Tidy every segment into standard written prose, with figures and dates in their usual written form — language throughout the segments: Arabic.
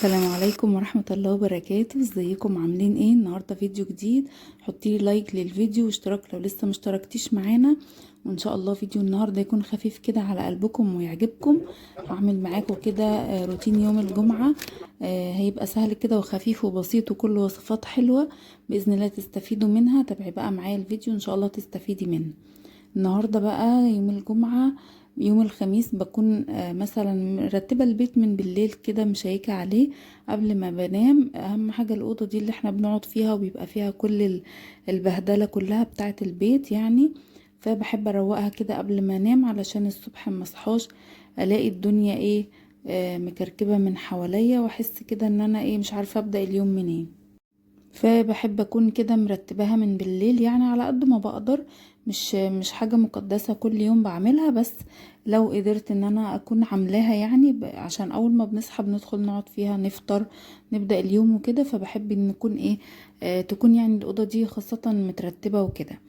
السلام عليكم ورحمة الله وبركاته. ازيكم عاملين ايه؟ النهاردة فيديو جديد. حطيلي لايك للفيديو واشتراك لو لسه مشتركتيش معانا، وان شاء الله فيديو النهاردة يكون خفيف كده على قلبكم ويعجبكم. هعمل معاكم كده روتين يوم الجمعة. هيبقى سهل كده وخفيف وبسيط وكله وصفات حلوة بإذن الله تستفيدوا منها. تابعي بقى معايا الفيديو ان شاء الله تستفيدي منه. النهاردة بقى يوم الجمعة. يوم الخميس بكون مثلا مرتبة البيت من بالليل كده، مشيكة عليه قبل ما بنام. اهم حاجة الأوضة دي اللي احنا بنقعد فيها وبيبقى فيها كل البهدلة كلها بتاعة البيت يعني. فبحب اروقها كده قبل ما انام علشان الصبح ما اصحاش الاقي الدنيا ايه، مكركبة من حواليا، واحس كده ان انا ايه مش عارفة ابدأ اليوم منين. فبحب اكون كده مرتباها من بالليل يعني على قد ما بقدر. مش حاجة مقدسة كل يوم بعملها، بس لو قدرت ان انا اكون عاملاها يعني عشان اول ما بنصحى بندخل نقعد فيها نفطر نبدأ اليوم وكده. فبحب ان نكون ايه، تكون يعني الأوضة دي خاصة مترتبة وكده.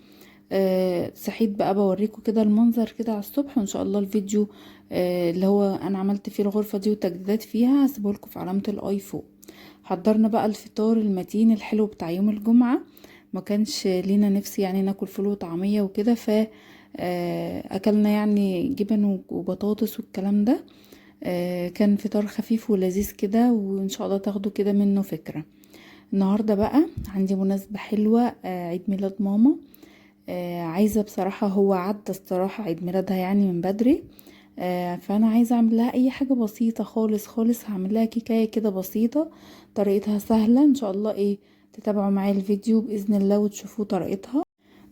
صحيت بقى بوريكم كده المنظر كده على الصبح، وان شاء الله الفيديو اللي هو انا عملت فيه الغرفة دي وتجديدات فيها هسيبهولكم في علامة الاي فوق. حضرنا بقى الفطار المتين الحلو بتاع يوم الجمعة. ما كانش لينا نفسي يعني ناكل فول وطعمية وكده، ف اكلنا يعني جبن وبطاطس والكلام ده. كان فطار خفيف ولذيذ كده، وان شاء الله تاخدوا كده منه فكرة. النهاردة بقى عندي مناسبة حلوة، عيد ميلاد ماما. عايزة بصراحة، هو عدى الصراحة عيد ميلادها يعني من بدري. فانا عايزة اعمل لها اي حاجة بسيطة خالص خالص. هعمل لها كيكاية كده بسيطة، طريقتها سهلة ان شاء الله. ايه، تتابعوا معايا الفيديو بإذن الله وتشوفوا طريقتها.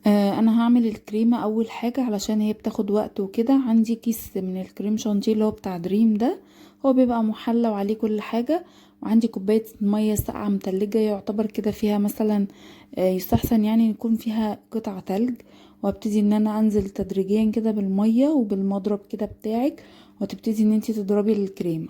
انا هعمل الكريمة اول حاجة علشان هي بتاخد وقت وكده. عندي كيس من الكريم شانتيه اللي هو بتاع دريم ده، هو بيبقى محلى وعليه كل حاجة. وعندي كوباية مية ساقعة متلجة يعتبر كده فيها مثلا، يستحسن يعني يكون فيها قطع تلج. وابتدي ان انا انزل تدريجيا كده بالمية وبالمضرب كده بتاعك، وتبتدي ان انتي تضربي الكريمة.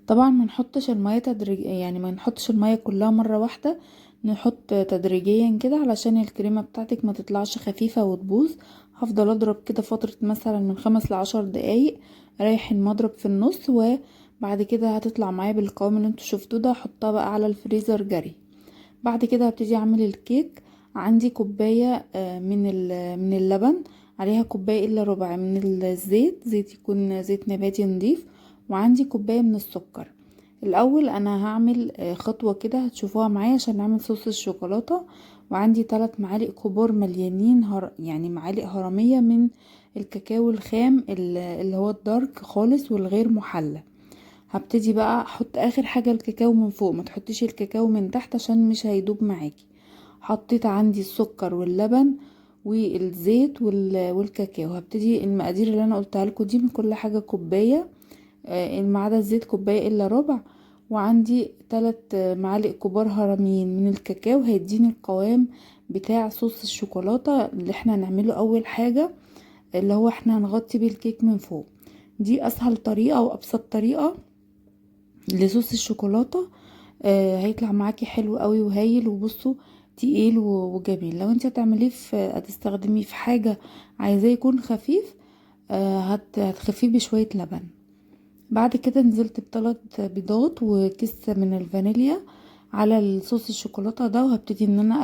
طبعا ما نحطش المية تدريج يعني ما نحطش المية كلها مرة واحدة، نحط تدريجيا كده علشان الكريمة بتاعتك ما تطلعش خفيفة وتبوظ. هفضل اضرب كده فترة مثلا من 5 ل10 دقايق، اريح المضرب في النص، وبعد كده هتطلع معايا بالقوام اللي انتوا شفتوه ده. احطها بقى على الفريزر جري. بعد كده هبتدي اعمل الكيك. عندي كوباية من اللبن، عليها كوباية الا ربع من الزيت، زيت يكون زيت نباتي نضيف، وعندي كوباية من السكر. الاول انا هعمل خطوة كده هتشوفوها معايا عشان نعمل صوص الشوكولاتة. وعندي 3 معالق كبار مليانين يعني معالق هرمية من الكاكاو الخام اللي هو الدارك خالص والغير محلى. هبتدي بقى احط اخر حاجة الكاكاو من فوق، ما تحطيش الكاكاو من تحت عشان مش هيدوب معاكي. حطيت عندي السكر واللبن والزيت والكاكاو. هبتدي المقادير اللي انا قلتها لكم دي من كل حاجة كوباية، ما عدا الزيت كوباية الا ربع. وعندي 3 معالق كبار هرميين من الكاكاو، هيديني القوام بتاع صوص الشوكولاتة اللي احنا هنعمله اول حاجة، اللي هو احنا هنغطي بيه الكيك من فوق. دي اسهل طريقة وابسط طريقة لصوص الشوكولاتة. هيطلع معاكي حلو قوي وهايل. وبصوا تقيل وجميل. لو انت هتعمليه هتستخدميه في حاجة عايزاه يكون خفيف، هتخفيه بشوية لبن. بعد كده نزلت ب3 بيضات وكيس من الفانيليا على الصوص الشوكولاتة ده، وهبتدي ان انا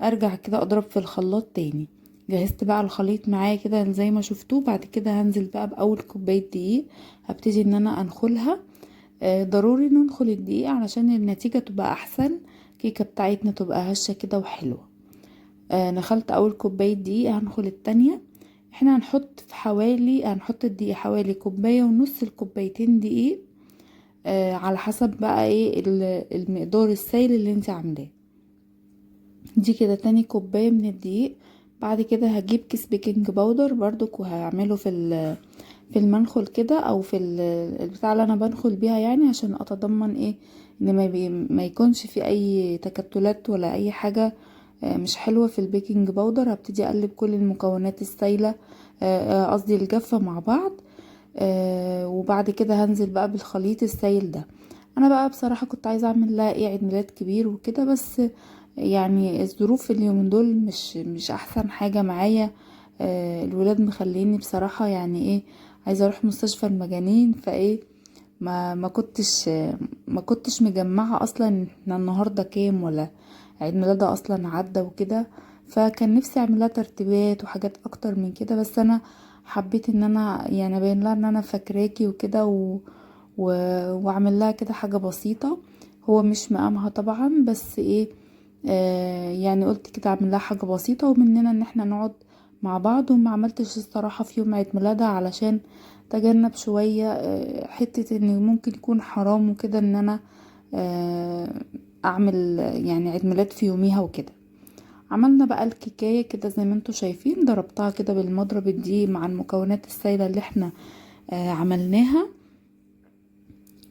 ارجع كده اضرب في الخلاط تاني. جهزت بقى الخليط معايا كده زي ما شفتوه. بعد كده هنزل بقى باول كوباية دقيق، هبتدي ان انا انخلها. ضروري ننخل الدقيق علشان النتيجة تبقى احسن، الكيكة بتاعتنا تبقى هشة كده وحلوة. نخلت اول كوباية دقيق، هنخل التانية. احنا هنحط الدقيق حوالي كوباية ونص لكوبايتين دقيق، على حسب بقى ايه المقدار السائل اللي انت عاملاه. دي كده تاني كوباية من الدقيق. بعد كده هجيب كيس بيكنج باودر برضك، وهعمله في المنخل كده، او في البتاع اللي انا بنخل بيها يعني، عشان اتضمن ايه ان ما يكونش في اي تكتلات ولا اي حاجة مش حلوة في البيكنج باودر. هبتدي اقلب كل المكونات السايلة، قصدي الجافة مع بعض. وبعد كده هنزل بقى بالخليط السايل ده. انا بقى بصراحة كنت عايزة اعمل لها ايه عيد ميلاد كبير وكده، بس يعني الظروف اليومين دول مش احسن حاجة معايا. الولاد مخليني بصراحة يعني ايه عايزه اروح مستشفى المجانين، فايه ما كنتش مجمعه اصلا احنا النهارده كام، ولا عيد ميلادها اصلا عدى وكده. فكان نفسي اعملها ترتيبات وحاجات اكتر من كده، بس انا حبيت ان انا يعني ابين لها ان انا فاكراكي وكده و... واعمل لها كده حاجه بسيطه. هو مش مقامها طبعا، بس ايه، يعني قلت كده اعمل لها حاجه بسيطه ومننا ان احنا نقعد مع بعض. وما عملتش الصراحه في يوم عيد ميلادها علشان تجنب شويه حته ان ممكن يكون حرام وكده ان انا اعمل يعني عيد ميلاد في يوميها وكده. عملنا بقى الكيكايه كده زي ما انتوا شايفين، ضربتها كده بالمضرب الدقيق مع المكونات السائله اللي احنا عملناها.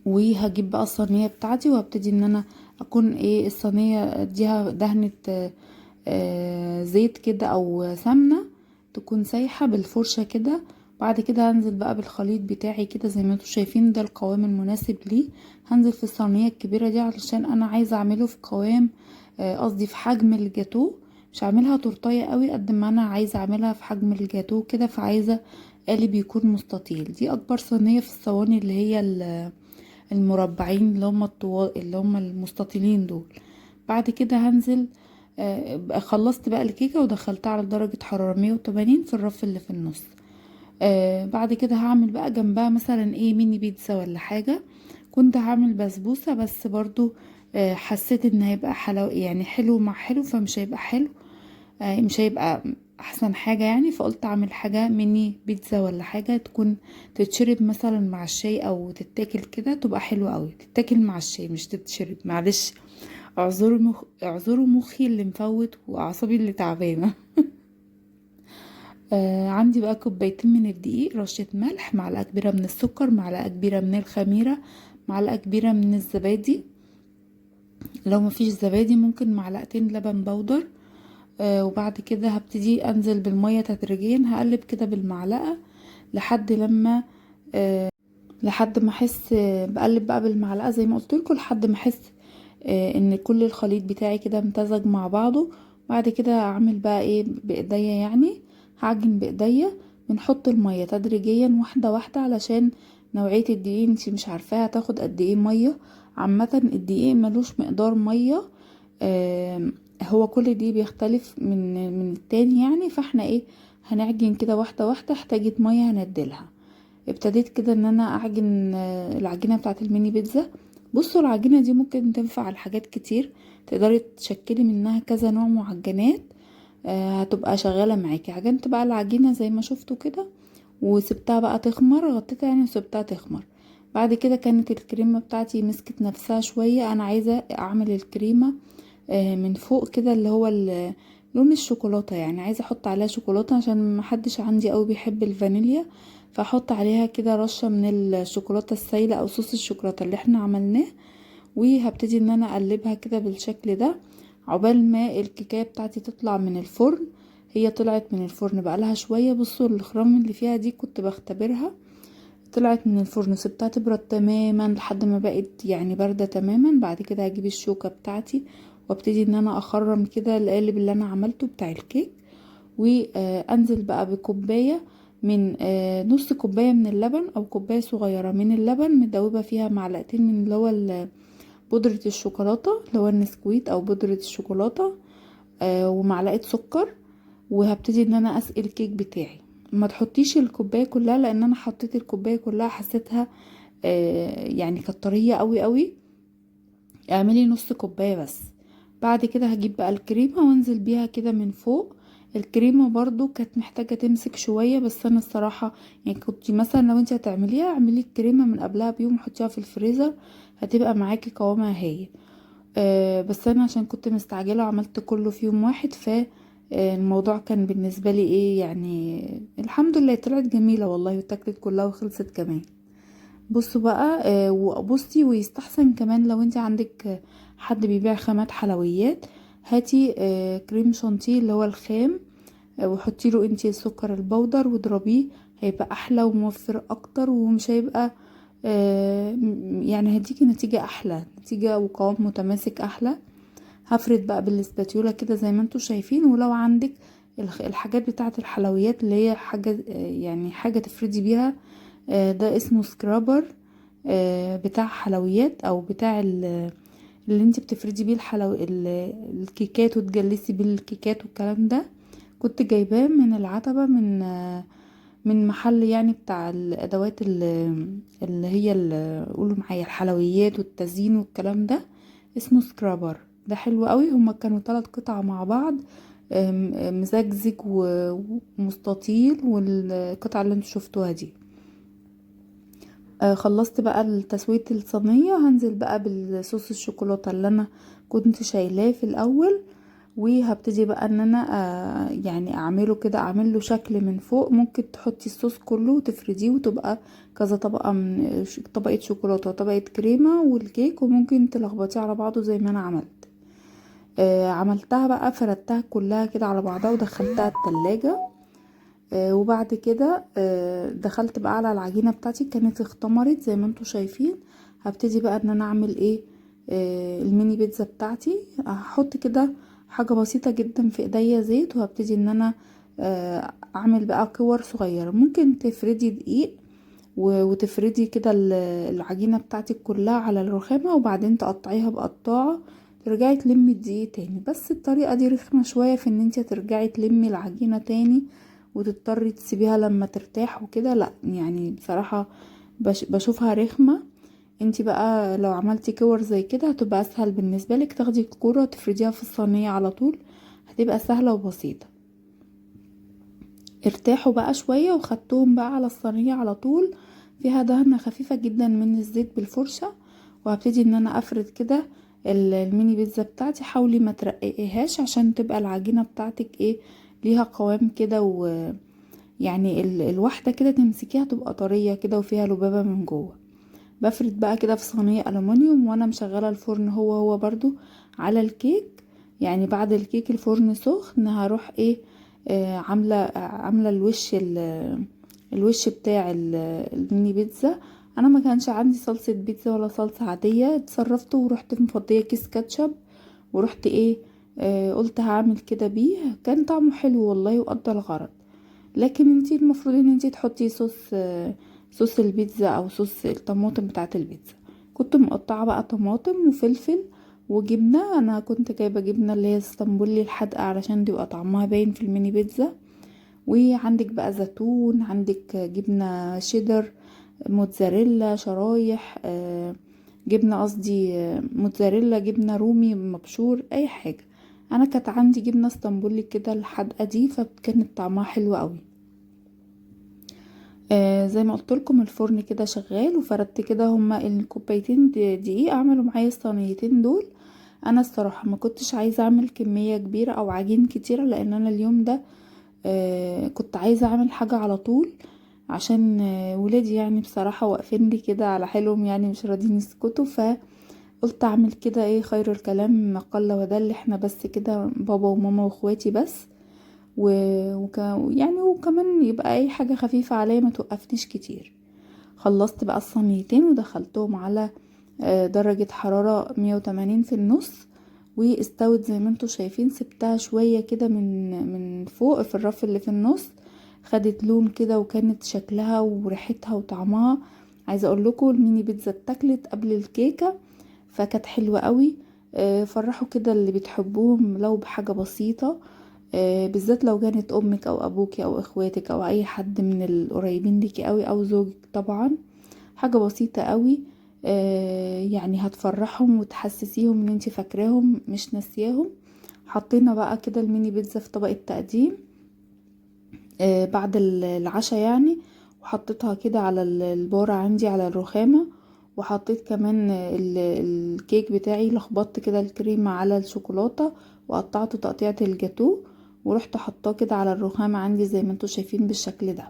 وهجيب بقى الصينيه بتاعتي وهبتدي ان انا اكون ايه الصينيه اديها دهنه زيت كده او سمنه تكون سايحه بالفرشه كده. بعد كده هنزل بقى بالخليط بتاعي كده زي ما انتوا شايفين، ده القوام المناسب ليه. هنزل في الصينيه الكبيره دي علشان انا عايزه اعمله في قوام قصدي في حجم الجاتو. مش هعملها تورتايه قوي قد ما انا عايزه اعملها في حجم الجاتو كده، فعايزه قالب يكون مستطيل. دي اكبر صينيه في الصواني اللي هي المربعين اللي هم الطوال اللي هم المستطيلين دول. بعد كده هنزل خلصت بقى الكيكة ودخلتها على درجة حرارة 180 في الرف اللي في النص. بعد كده هعمل بقى جنبها مثلا ايه ميني بيتزا ولا حاجة. كنت هعمل بسبوسة بس برضو حسيت ان هيبقى حلو، يعني حلو مع حلو فمش هيبقى حلو، مش هيبقى احسن حاجة يعني. فقلت اعمل حاجة ميني بيتزا ولا حاجة تكون تتشرب مثلا مع الشاي او تتاكل كده، تبقى حلوة قوي تتاكل مع الشاي مش تتشرب. معلش، اعذروا مخي اللي مفوت واعصابي اللي تعبانة. عندي بقى كوبايتين من الدقيق، رشة ملح، معلقة كبيرة من السكر، معلقة كبيرة من الخميرة، معلقة كبيرة من الزبادي. لو مفيش زبادي ممكن معلقتين لبن بودر. وبعد كده هبتدي انزل بالمية تدريجيا، هقلب كده بالمعلقة لحد لما لحد ما احس بقلب بقى بالمعلقة زي ما قلت لكم لحد ما احس ان كل الخليط بتاعي كده امتزج مع بعضه. بعد كده اعمل بقى ايه بايديا، يعني هعجن بايديا. بنحط المية تدريجيا واحدة واحدة علشان نوعية الدقيق انتي مش عارفاها هتاخد قد ايه مية. عامة الدقيق ملوش مقدار مية، هو كل دي بيختلف من التاني يعني. فاحنا ايه هنعجن كده واحدة واحدة، احتاجت مية هندلها. ابتديت كده ان انا اعجن العجينة بتاعت الميني بيتزا. بصوا العجينة دي ممكن تنفع لحاجات كتير، تقدري تشكلي منها كذا نوع معجنات هتبقى شغالة معاكي. عجنت بقى العجينة زي ما شفتوا كده وسبتها بقى تخمر، غطيتها يعني وسبتها تخمر. بعد كده كانت الكريمة بتاعتي مسكت نفسها شوية. انا عايزة اعمل الكريمة من فوق كده اللي هو لون الشوكولاتة، يعني عايزة احط عليها شوكولاتة عشان محدش عندي قوي بيحب الفانيليا. فاحط عليها كده رشة من الشوكولاتة السايلة او صوص الشوكولاتة اللي احنا عملناه. وهبتدي ان انا اقلبها كده بالشكل ده عقبال ما الكيكايه بتاعتي تطلع من الفرن. هي طلعت من الفرن بقالها شويه. بصوا الخرام اللي فيها دي كنت بختبرها، طلعت من الفرن سبتها تبرد تماما لحد ما بقت يعني بارده تماما. بعد كده هجيب الشوكه بتاعتي وابتدي ان انا اخرم كده القالب اللي انا عملته بتاع الكيك. وانزل بقى بكوبايه من نص كوبايه من اللبن او كوبايه صغيره من اللبن مدوبه فيها معلقتين من اللي هو بودرة الشوكولاتة اللي هو النسكويت او بودرة الشوكولاتة، ومعلقة سكر. وهبتدي ان انا اسقي الكيك بتاعي. ما تحطيش الكوباية كلها لان انا حطيت الكوباية كلها حسيتها يعني كانت طرية قوي قوي. اعملي نص كوباية بس. بعد كده هجيب بقى الكريمة وانزل بيها كده من فوق. الكريمة برضو كانت محتاجة تمسك شوية، بس انا الصراحة يعني كنت مثلا لو انت هتعمليها اعملي الكريمة من قبلها بيوم وحطيها في الفريزر هتبقى معاكي قوامها هي. بس انا عشان كنت مستعجلة وعملت كله في يوم واحد، ف الموضوع كان بالنسبة لي ايه يعني الحمد لله طلعت جميلة والله واتاكلت كلها وخلصت كمان. بصوا بقى وبصي ويستحسن كمان لو انت عندك حد بيبيع خامات حلويات، هاتي كريم شانتيه اللي هو الخام وحطي له انتي السكر البودر واضربيه. هيبقى احلى وموفر اكتر ومش هيبقى يعني هديكي نتيجة احلى، نتيجة وقوام متماسك احلى. هفرد بقى بالاسباتيولا كده زي ما انتوا شايفين. ولو عندك الحاجات بتاعه الحلويات اللي هي حاجه يعني حاجه تفردي بيها. ده اسمه سكرابر، بتاع حلويات او بتاع اللي انت بتفردي بيه الكيكات وتجلسي بيه الكيكات والكلام ده. كنت جايباه من العتبة، من محل يعني بتاع الادوات اللي هي قولوا معايا الحلويات والتزيين والكلام ده. اسمه سكرابر، ده حلو قوي. هما كانوا 3 قطع مع بعض، مزجزج ومستطيل، والقطعة اللي انتوا شفتوها دي. خلصت بقى تسوية الصينية، هنزل بقى بالصوص الشوكولاتة اللي انا كنت شايلاه في الاول، وهبتدي بقى ان انا يعني اعمله كده، اعمله شكل من فوق. ممكن تحطي الصوص كله وتفرديه وتبقى كذا طبقة، من طبقة شوكولاتة وطبقة كريمة والكيك، وممكن تلخبطيه على بعضه زي ما انا عملت. عملتها بقى، فردتها كلها كده على بعضها ودخلتها التلاجة. وبعد كده دخلت بقى على العجينة بتاعتي، كانت اختمرت زي ما انتوا شايفين. هبتدي بقى ان انا اعمل ايه، الميني بيتزا بتاعتي. هحط كده حاجة بسيطة جدا في ايديا زيت، وهبتدي ان انا اعمل بقى كور صغيرة. ممكن تفردي دقيق وتفردي كده العجينة بتاعتك كلها على الرخامة، وبعدين تقطعيها بقطاعة، ترجعي تلمي الدقيق تاني. بس الطريقة دي رخمة شوية في ان انت ترجعي تلمي العجينة تاني وتضطري تسيبيها لما ترتاح وكده، لا يعني بصراحة بشوفها رخمة. انتي بقى لو عملتي كور زي كده هتبقى اسهل بالنسبة لك، تاخدي الكورة وتفرديها في الصينية على طول، هتبقى سهلة وبسيطة. ارتاحوا بقى شوية وخدتهم بقى على الصينية على طول، فيها دهنة خفيفة جدا من الزيت بالفرشة. وهبتدي ان انا افرد كده الميني بيتزا بتاعتي. حاولي ما ترققيهاش عشان تبقى العجينة بتاعتك ايه، ليها قوام كده، يعني الواحدة كده تمسكيها تبقى طرية كده وفيها لبابة من جوه. بفرد بقى كده في صينية ألمونيوم، وانا مشغلة الفرن هو برضو على الكيك. يعني بعد الكيك الفرن سخن، هروح ايه، عاملة الوش بتاع الميني بيتزا. انا ما كانش عندي صلصة بيتزا ولا صلصة عادية، اتصرفت ورحت مفضية كيس كاتشب، ورحت ايه، قلت هعمل كده بيه. كان طعمه حلو والله وقضى الغرض. لكن انتي المفروض ان انتي تحطي صوص البيتزا او صوص الطماطم بتاعه البيتزا. كنت مقطعه بقى طماطم وفلفل وجبنه. انا كنت جايبه جبنه اللي هي اسطنبولي الحادقه علشان يبقى طعمها باين في الميني بيتزا. وعندك بقى زيتون، عندك جبنه شيدر، موتزاريلا شرايح، جبنه قصدي موتزاريلا، جبنه رومي مبشور، اي حاجه. انا كانت عندي جبنه اسطنبولي كده الحادقه دي، فكانت طعمها حلو قوي. زي ما قلت لكم الفرن كده شغال، وفردت كده هما الكوبايتين دقيق عملوا معايا الصينيتين دول. انا الصراحه ما كنتش عايزه اعمل كميه كبيره او عجين كتيره، لان انا اليوم ده كنت عايزه اعمل حاجه على طول، عشان ولادي يعني بصراحه واقفين لي كده على حيلهم، يعني مش راضيين يسكتوا. فقلت اعمل كده ايه، خير الكلام ما قل ودل، احنا بس كده بابا وماما واخواتي بس. و... يعني وكمان يبقى اي حاجة خفيفة عليا ما توقفنيش كتير. خلصت بقى الصينيتين ودخلتهم على درجة حرارة 180 في النص، واستوت زي ما انتوا شايفين. سبتها شوية كده من فوق في الرف اللي في النص، خدت لون كده، وكانت شكلها وريحتها وطعمها. عايزة اقول لكم الميني بيتزا اتاكلت قبل الكيكة، فكانت حلوة قوي. فرحوا كده اللي بتحبوهم لو بحاجة بسيطة، بالذات لو كانت امك او ابوك او اخواتك او اي حد من القريبين ليكي قوي، او زوجك طبعا. حاجة بسيطة قوي، يعني هتفرحهم وتحسسيهم ان انتي فاكراهم مش ناسياهم. حطينا بقى كده الميني بيتزا في طبق التقديم بعد العشاء يعني، وحطيتها كده على البارة عندي على الرخامة. وحطيت كمان الكيك بتاعي، لخبطت كده الكريمة على الشوكولاتة وقطعته تقطيعة الجاتو، ورحت حطاه كده على الرخامة عندي زي ما انتوا شايفين بالشكل ده.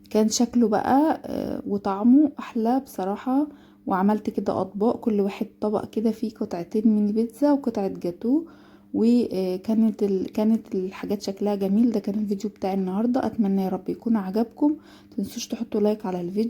كان شكله بقى وطعمه احلى بصراحة. وعملت كده اطباق، كل واحد طبق كده فيه قطعتين من بيتزا وقطعة جاتو. كانت الحاجات شكلها جميل. ده كان الفيديو بتاعي النهاردة، اتمنى يا رب يكون عجبكم. متنسوش تحطوا لايك على الفيديو.